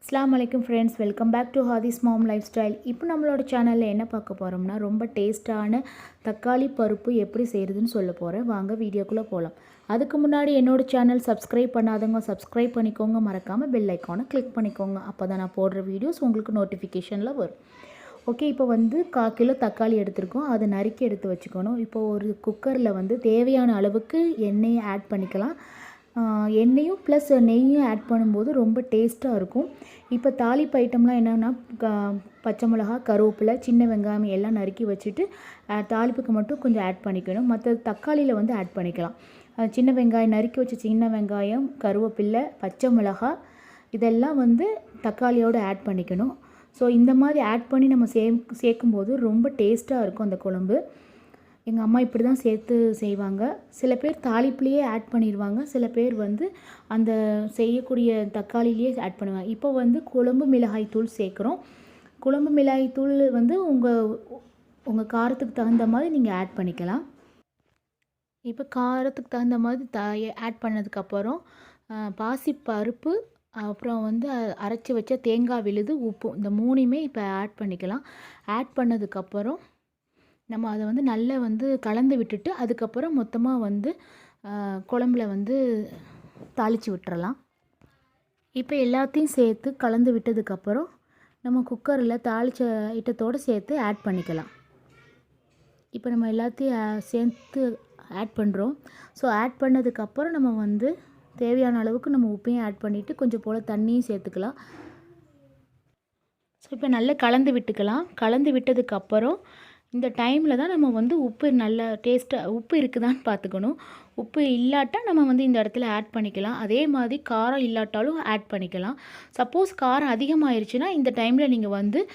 அஸ்ஸலாமு அலைக்கும் friends, welcome back to Hadis mom lifestyle. இப்போ நம்மளோட சேனலில் என்ன பார்க்க போகிறோம்னா, ரொம்ப டேஸ்ட்டான தக்காளி பருப்பு எப்படி செய்கிறதுன்னு சொல்ல போகிறேன். வாங்க வீடியோக்குள்ளே போகலாம். அதுக்கு முன்னாடி என்னோடய சேனல் சப்ஸ்கிரைப் பண்ணாதவங்க சப்ஸ்கிரைப் பண்ணிக்கோங்க. மறக்காமல் பெல் ஐக்கானை கிளிக் பண்ணிக்கோங்க. அப்போ தான் நான் போடுற வீடியோஸ் உங்களுக்கு நோட்டிஃபிகேஷனில் வரும். ஓகே, இப்போ 1/4 கிலோ தக்காளி எடுத்துருக்கோம். அதை நறுக்கி எடுத்து வச்சுக்கணும். இப்போ ஒரு குக்கரில் தேவையான அளவுக்கு எண்ணெயை ஆட் பண்ணிக்கலாம். எண்ணெயும் ப்ளஸ் நெய்யும் ஆட் பண்ணும்போது ரொம்ப டேஸ்ட்டாக இருக்கும். இப்போ தாளிப்பு ஐட்டம்லாம் என்னென்னா, பச்சை மிளகா, கருவேப்பிலை, சின்ன வெங்காயம் எல்லாம் நறுக்கி வச்சுட்டு தாளிப்புக்கு மட்டும் கொஞ்சம் ஆட் பண்ணிக்கணும். மற்ற தக்காளியில் ஆட் பண்ணிக்கலாம். சின்ன வெங்காயம் நறுக்கி வச்ச சின்ன வெங்காயம், கருவேப்பிலை, பச்சை மிளகா இதெல்லாம் தக்காளியோடு ஆட் பண்ணிக்கணும். ஸோ இந்த மாதிரி ஆட் பண்ணி நம்ம சேர்க்கும்போது ரொம்ப டேஸ்ட்டாக இருக்கும் அந்த குழம்பு. எங்கள் அம்மா இப்படி தான் சேர்த்து செய்வாங்க. சில பேர் தாளிப்புலேயே ஆட் பண்ணிடுவாங்க, சில பேர் அந்த செய்யக்கூடிய தக்காளிலேயே ஆட் பண்ணுவாங்க. இப்போ குழம்பு மிளகாய் தூள் சேர்க்குறோம். குழம்பு மிளகாய் தூள் உங்கள் காரத்துக்கு தகுந்த மாதிரி நீங்கள் ஆட் பண்ணிக்கலாம். இப்போ காரத்துக்கு தகுந்த மாதிரி ஆட் பண்ணதுக்கப்புறம் பாசிப்பருப்பு, அப்புறம் அரைச்சி வச்ச தேங்காய் விழுது, உப்பு, இந்த 3மே இப்போ ஆட் பண்ணிக்கலாம். ஆட் பண்ணதுக்கப்புறம் நம்ம அதை நல்லா கலந்து விட்டுட்டு அதுக்கப்புறம் மொத்தமாக குழம்புல தாளித்து விட்டுறலாம். இப்போ எல்லாத்தையும் சேர்த்து கலந்து விட்டதுக்கப்புறம் நம்ம குக்கரில் தாளித்த ஐட்டத்தோடு சேர்த்து ஆட் பண்ணிக்கலாம். இப்போ நம்ம எல்லாத்தையும் சேர்த்து ஆட் பண்ணுறோம். ஸோ ஆட் பண்ணதுக்கப்புறம் நம்ம தேவையான அளவுக்கு நம்ம உப்பையும் ஆட் பண்ணிவிட்டு கொஞ்சம் போல் தண்ணியும் சேர்த்துக்கலாம். ஸோ இப்போ நல்லா கலந்து விட்டுக்கலாம். கலந்து விட்டதுக்கப்புறம் இந்த டைமில் தான் நம்ம உப்பு நல்லா டேஸ்ட்டாக உப்பு இருக்குதான்னு பார்த்துக்கணும். உப்பு இல்லாட்டா நம்ம இந்த இடத்துல ஆட் பண்ணிக்கலாம். அதே மாதிரி காரம் இல்லாட்டாலும் ஆட் பண்ணிக்கலாம். சப்போஸ் காரம் அதிகமாகிருச்சுன்னா இந்த டைமில் நீங்கள்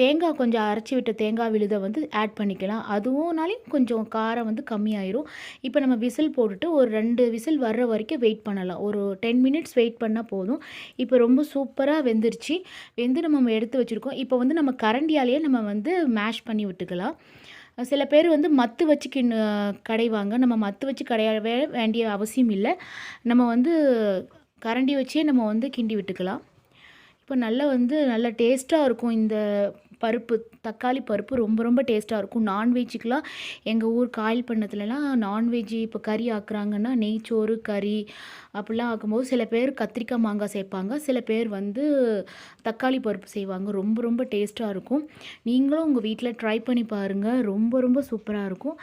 தேங்காய் கொஞ்சம் அரைச்சி விட்ட தேங்காய் விழுதை ஆட் பண்ணிக்கலாம். அதுவும்னாலையும் கொஞ்சம் காரம் கம்மியாயிரும். இப்போ நம்ம விசில் போட்டுட்டு ஒரு 2 விசில் வர்ற வரைக்கும் வெயிட் பண்ணலாம். ஒரு 10 மினிட்ஸ் வெயிட் பண்ணால் போதும். இப்போ ரொம்ப சூப்பராக வெந்துருச்சு. நம்ம எடுத்து வச்சுருக்கோம். இப்போ நம்ம கரண்டியாலேயே நம்ம மேஷ் பண்ணி விட்டுக்கலாம். சில பேர் மத்து வச்சு கடைவாங்க. நம்ம மத்து வச்சு கடையவே வேண்டிய அவசியம் இல்லை. நம்ம கரண்டி வச்சே நம்ம கிண்டி விட்டுக்கலாம். இப்போ நல்ல டேஸ்ட்டாக இருக்கும். இந்த பருப்பு, தக்காளி பருப்பு ரொம்ப ரொம்ப டேஸ்ட்டாக இருக்கும். நான்வெஜ்ஜுக்கெலாம் எங்கள் ஊர் காயில் பண்ணத்துலலாம் நான்வெஜ்ஜு இப்போ கறி ஆக்குறாங்கன்னா, நெய்ச்சோறு கறி அப்படிலாம் ஆக்கும்போது சில பேர் கத்திரிக்காய் மாங்காய் சேர்ப்பாங்க, சில பேர் தக்காளி பருப்பு செய்வாங்க. ரொம்ப ரொம்ப டேஸ்ட்டாக இருக்கும். நீங்களும் உங்கள் வீட்டில் ட்ரை பண்ணி பாருங்கள். ரொம்ப ரொம்ப சூப்பராக இருக்கும்.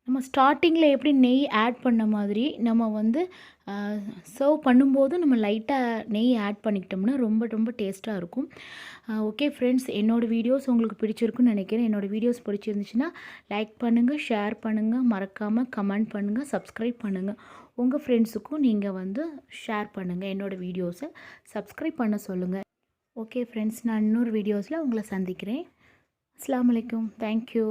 நம்ம ஸ்டார்டிங்கில் எப்படி நெய் ஆட் பண்ண மாதிரி நம்ம சர்வ் பண்ணும்போது நம்ம லைட்டாக நெய் ஆட் பண்ணிக்கிட்டோம்னா ரொம்ப ரொம்ப டேஸ்ட்டாக இருக்கும். ஓகே ஃப்ரெண்ட்ஸ், என்னோடய வீடியோஸ் உங்களுக்கு பிடிச்சிருக்குன்னு நினைக்கிறேன். என்னோடய வீடியோஸ் பிடிச்சிருந்துச்சுன்னா லைக் பண்ணுங்கள், ஷேர் பண்ணுங்கள், மறக்காமல் கமெண்ட் பண்ணுங்கள், சப்ஸ்கிரைப் பண்ணுங்கள். உங்கள் ஃப்ரெண்ட்ஸுக்கும் நீங்கள் ஷேர் பண்ணுங்கள். என்னோடய வீடியோஸை சப்ஸ்கிரைப் பண்ண சொல்லுங்கள். ஓகே ஃப்ரெண்ட்ஸ், நான் இன்னொரு வீடியோஸில் உங்களை சந்திக்கிறேன். அஸ்ஸலாமு அலைக்கும். தேங்க்யூ.